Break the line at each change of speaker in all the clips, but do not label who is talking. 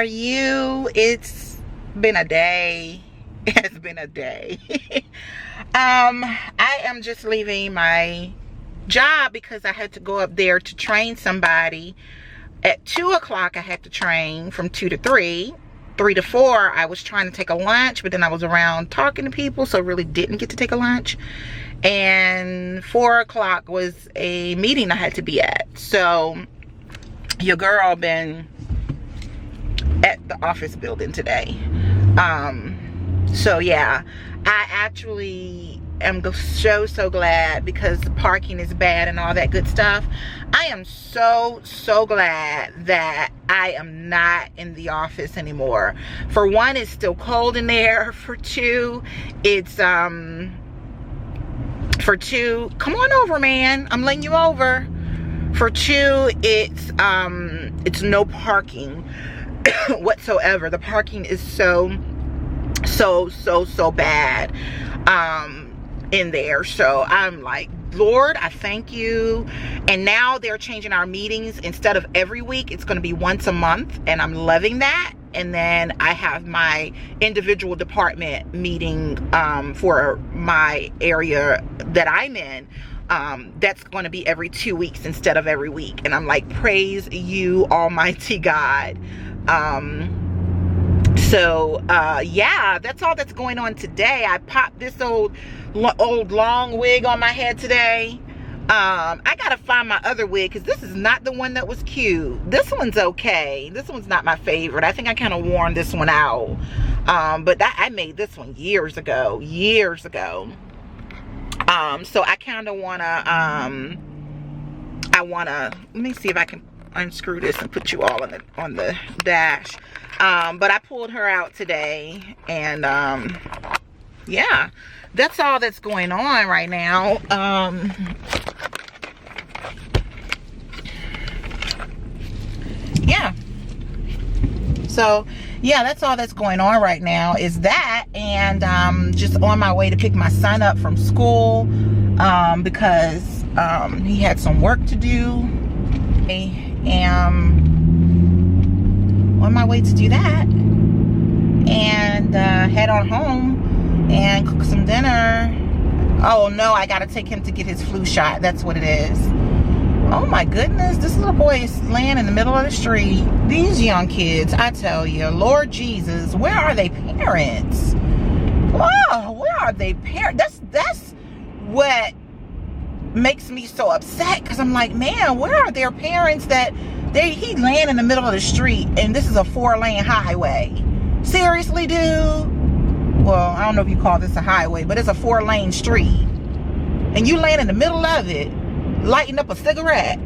are you? It's been a day. It has been a day. I am just leaving my job because I had to go up there to train somebody. At 2 o'clock I had to train from 2 to 3. 3 to 4 I was trying to take a lunch, but then I was around talking to people, so really didn't get to take a lunch. And 4 o'clock was a meeting I had to be at. So your girl been at the office building today. So yeah, I actually am so glad because the parking is bad and all that good stuff. I am so glad that I am not in the office anymore. For one, it's still cold in there. For two, it's for two, come on over, man, I'm letting you over. For two, it's no parking whatsoever. The parking is so bad in there. So I'm like, Lord, I thank you. And now they're changing our meetings. Instead of every week, it's going to be once a month, and I'm loving that. And then I have my individual department meeting for my area that I'm in. That's going to be every 2 weeks instead of every week. And I'm like, praise you, Almighty God. Yeah, that's all that's going on today. I popped this old long wig on my head today. I gotta find my other wig because this is not the one that was cute. This one's okay. This one's not my favorite. I think I kind of worn this one out. But I made this one years ago. So I kind of wanna let me see if I can unscrew this and put you all on the dash. But I pulled her out today, and yeah, that's all that's going on right now. Yeah, so yeah, that's all that's going on right now is that. And just on my way to pick my son up from school because he had some work to do. I am on my way to do that and head on home and cook some dinner. Oh no, I gotta take him to get his flu shot. That's what it is. Oh my goodness, this little boy is laying in the middle of the street. These young kids, I tell you, Lord Jesus, where are they parents? Oh, where are they parents? That's what makes me so upset, because I'm like, man, where are their parents that he laying in the middle of the street and this is a 4-lane highway? Seriously, dude? Well, I don't know if you call this a highway, but it's a 4-lane street and you laying in the middle of it lighting up a cigarette.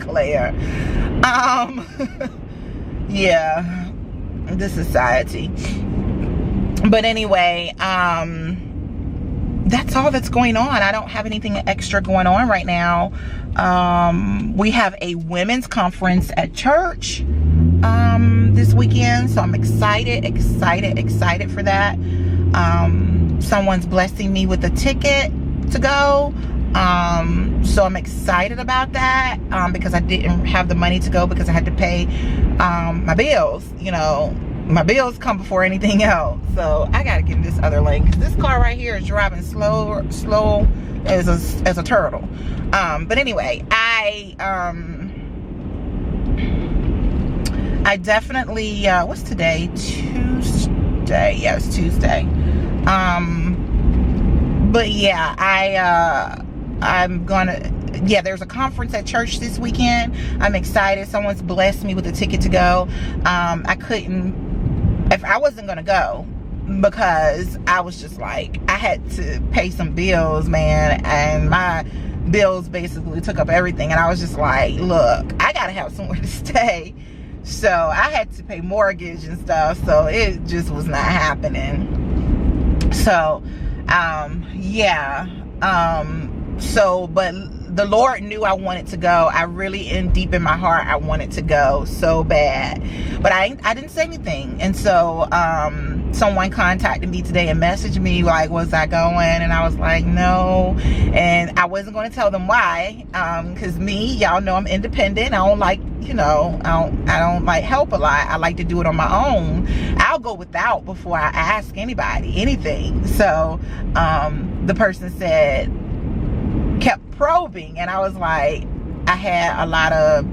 Claire. Yeah, this society. But anyway, that's all that's going on. I don't have anything extra going on right now. We have a women's conference at church this weekend, so I'm excited for that. Someone's blessing me with a ticket to go, so I'm excited about that, because I didn't have the money to go because I had to pay my bills. You know, my bills come before anything else. So I gotta get in this other lane because this car right here is driving slow as a turtle. But anyway, I definitely what's today? Tuesday. Yeah, it's Tuesday. But yeah, I'm gonna, yeah, there's a conference at church this weekend. I'm excited. Someone's blessed me with a ticket to go. I wasn't gonna go because I was just like, I had to pay some bills, man, and my bills basically took up everything, and I was just like, look, I gotta have somewhere to stay. So I had to pay mortgage and stuff, so it just was not happening. So yeah, so but the Lord knew I wanted to go. I really, deep in my heart, I wanted to go so bad, but I didn't say anything. And so someone contacted me today and messaged me like, was I going? And I was like, no. And I wasn't going to tell them why, because me, y'all know I'm independent. I don't like, you know, I don't like help a lot. I like to do it on my own. I'll go without before I ask anybody anything. So the person kept probing, and I was like, I had a lot of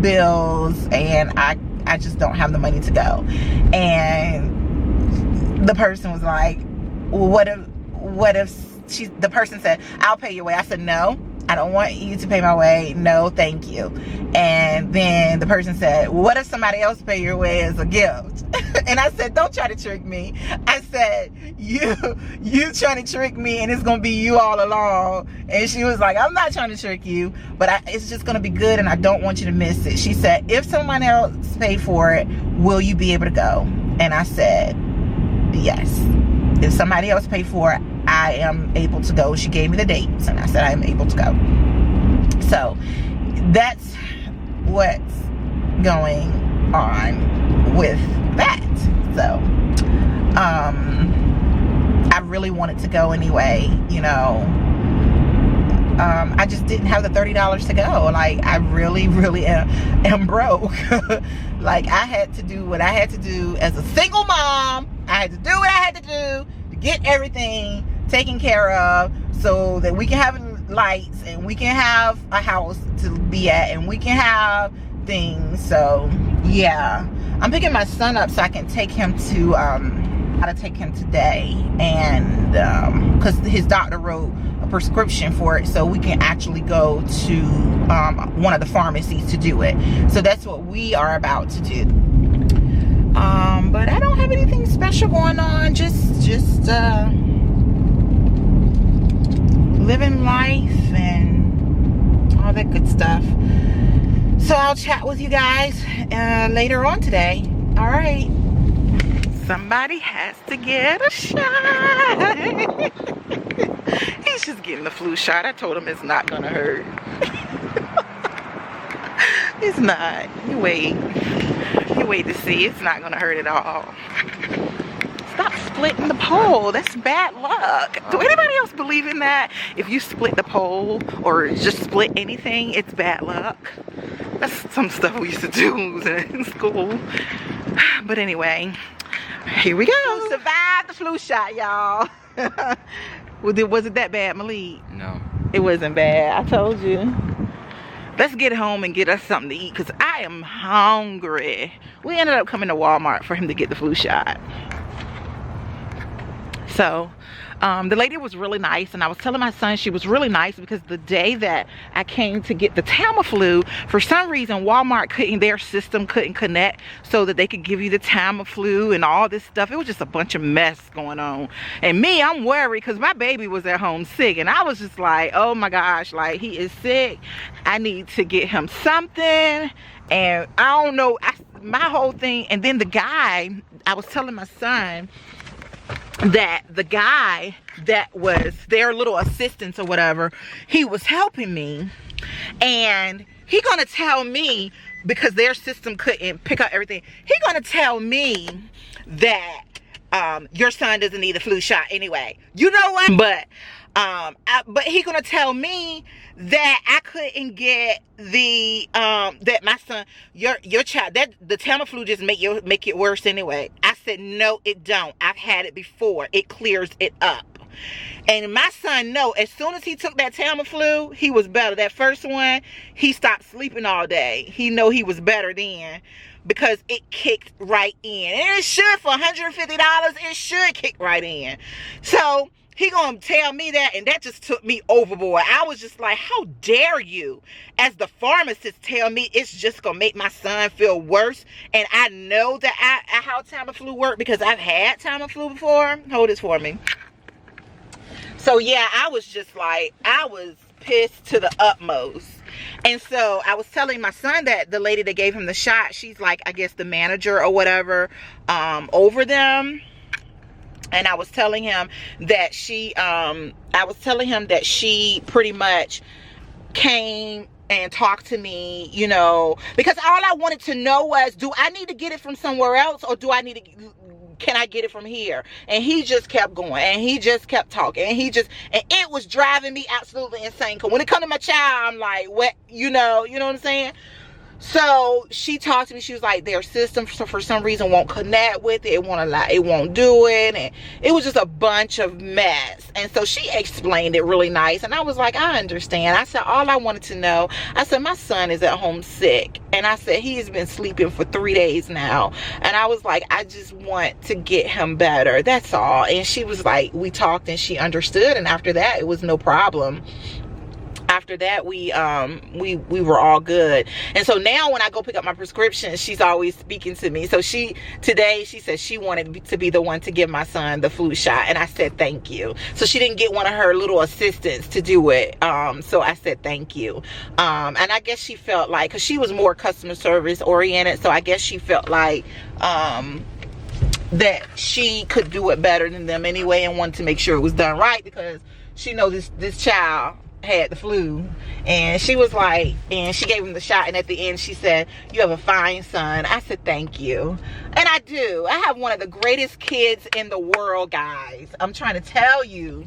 bills and I just don't have the money to go. And the person was like, well, what if the person said, I'll pay your way. I said, no, I don't want you to pay my way. No, thank you. And then the person said, well, what if somebody else pay your way as a gift? And I said, don't try to trick me. I said, you trying to trick me, and it's going to be you all along. And she was like, I'm not trying to trick you, but it's just going to be good, and I don't want you to miss it. She said, if someone else paid for it, will you be able to go? And I said, yes. If somebody else paid for it, I am able to go. She gave me the dates, and I said I am able to go. So that's what's going on with that. So I really wanted to go anyway, you know. I just didn't have the $30 to go. Like, I really am broke. Like, I had to do what I had to do as a single mom. I had to do what I had to do to get everything taken care of so that we can have lights and we can have a house to be at and we can have things. So yeah, I'm picking my son up so I can take him to how to take him today, and because his doctor wrote a prescription for it, so we can actually go to one of the pharmacies to do it. So that's what we are about to do. But I don't have anything special going on, just living life and all that good stuff. So I'll chat with you guys later on today. All right. Somebody has to get a shot. He's just getting the flu shot. I told him it's not gonna hurt. It's not. You wait to see. It's not gonna hurt at all. Stop splitting the pole. That's bad luck. Do anybody else believe in that? If you split the pole or just split anything, it's bad luck. That's some stuff we used to do in school. But anyway, here we go. Survived the flu shot, y'all. Was it that bad, Malik?
No.
It wasn't bad. I told you. Let's get home and get us something to eat, because I am hungry. We ended up coming to Walmart for him to get the flu shot. So the lady was really nice, and I was telling my son she was really nice because the day that I came to get the Tamiflu, for some reason Walmart their system couldn't connect so that they could give you the Tamiflu and all this stuff. It was just a bunch of mess going on, and me, I'm worried because my baby was at home sick, and I was just like, oh my gosh, like, he is sick, I need to get him something. And I don't know, my whole thing. And then the guy, I was telling my son that the guy that was their little assistant or whatever, he was helping me, and he gonna tell me, because their system couldn't pick up everything, he gonna tell me that your son doesn't need a flu shot anyway. You know what? But he gonna tell me that I couldn't get the that my son, your child, that the Tamiflu just make it worse anyway. I said, no, it don't. I've had it before. It clears it up. And my son, no, as soon as he took that Tamiflu, he was better. That first one, he stopped sleeping all day. He know he was better then, because it kicked right in. And it should, for $150, it should kick right in. So he gonna tell me that, and that just took me overboard. I was just like, how dare you, as the pharmacist, tell me it's just gonna make my son feel worse? And I know that how Tamiflu work, because I've had Tamiflu before. Hold this for me. So yeah, I was just like, I was pissed to the utmost. And so I was telling my son that the lady that gave him the shot, she's like, I guess the manager or whatever over them. And I was telling him that she pretty much came and talked to me, you know, because all I wanted to know was, do I need to get it from somewhere else, or do I need to, can I get it from here? And he just kept going, and he just kept talking, and it was driving me absolutely insane. Cause when it comes to my child, I'm like, what, you know what I'm saying? So she talked to me. She was like, their system for some reason won't connect with it. It won't do it. And it was just a bunch of mess. And so she explained it really nice. And I was like, I understand. I said, all I wanted to know, I said, my son is at home sick. And I said, he has been sleeping for 3 days now. And I was like, I just want to get him better. That's all. And she was like, we talked and she understood. And after that, it was no problem. After that, we were all good. And so now when I go pick up my prescription, she's always speaking to me. So today she said she wanted to be the one to give my son the flu shot, and I said thank you. So she didn't get one of her little assistants to do it. So I said thank you. And I guess she felt like, because she was more customer service oriented, so I guess she felt like that she could do it better than them anyway, and wanted to make sure it was done right, because she knows this child had the flu. And she was like, and she gave him the shot, and at the end she said, you have a fine son. I said thank you. And I do. I have one of the greatest kids in the world, guys. I'm trying to tell you.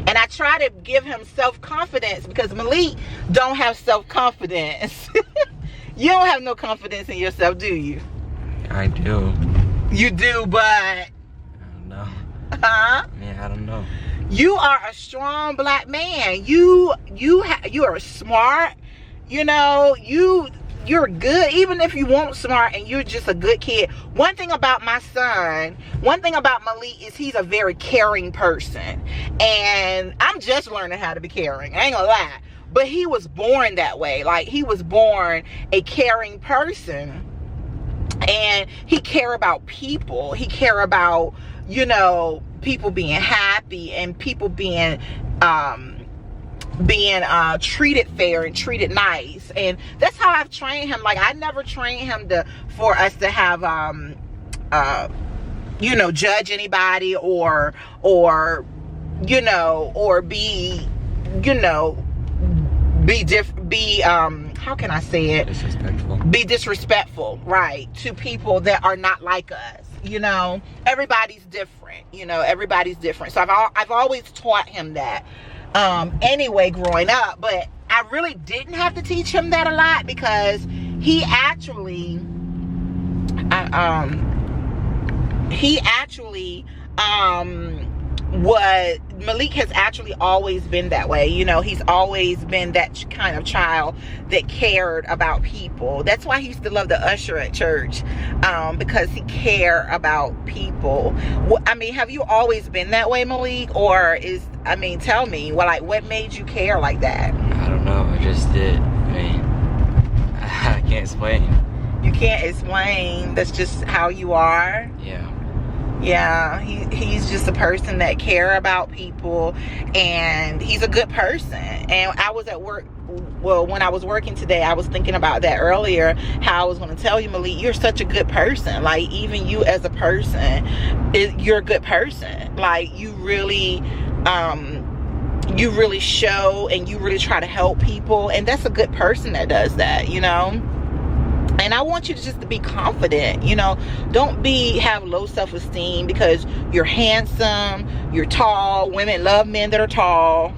And I try to give him self-confidence, because Malik don't have self-confidence. You don't have no confidence in yourself, do you?
I do.
You do, but
I don't know.
Huh?
Yeah, I don't know.
You are a strong black man. You are smart. You know, you're good, even if you weren't smart, and you're just a good kid. One thing about my son, one thing about Malik, is he's a very caring person. And I'm just learning how to be caring. I ain't gonna lie. But he was born that way. Like, he was born a caring person. And he care about people. He care about, you know, people being happy, and people being treated fair and treated nice. And that's how I've trained him. Like, I never trained him for us to have you know, judge anybody, or you know, or be, you know, how can I say it?
Disrespectful.
Be disrespectful, right, to people that are not like us. You know, everybody's different. You know, everybody's different. So I've always taught him that. Anyway, growing up, but I really didn't have to teach him that a lot, because he actually, Malik has actually always been that way. You know, he's always been that kind of child that cared about people. That's why he used to love the usher at church, because he cared about people. I mean, have you always been that way, Malik? Or tell me, well, like, what made you care like that?
I don't know, I just did. I mean, I can't explain.
You can't explain. That's just how you are. Yeah, he's just a person that care about people, and he's a good person. And I was at work, well, when I was working today, I was thinking about that earlier, how I was going to tell you, Malik, you're such a good person. Like, even you as a person, you're a good person. Like, you really show, and you really try to help people, and that's a good person that does that, you know. And I want you to just to be confident, you know. Don't have low self-esteem because you're handsome, you're tall. Women love men that are tall.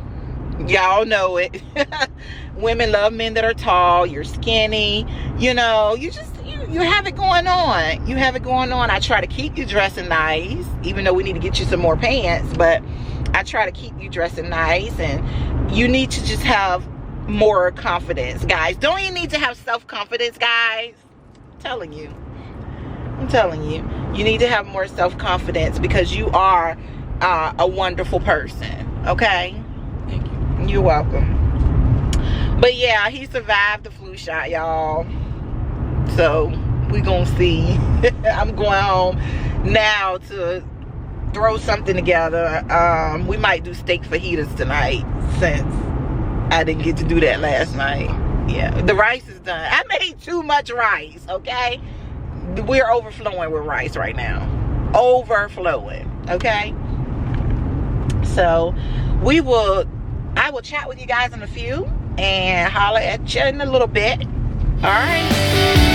Y'all know it. Women love men that are tall. You're skinny. You know, you have it going on. You have it going on. I try to keep you dressing nice, even though we need to get you some more pants. But I try to keep you dressing nice. And you need to just have more confidence, guys. Don't you need to have self-confidence, guys? I'm telling you, you need to have more self-confidence, because you are a wonderful person. Okay,
thank you.
You're welcome. But yeah, he survived the flu shot, y'all. So we gonna see. I'm going home now to throw something together. We might do steak fajitas tonight, since I didn't get to do that last night. Yeah, the rice is done. I made too much rice, okay? We're overflowing with rice right now. Overflowing, okay? So we will I will chat with you guys in a few and holler at you in a little bit. All right.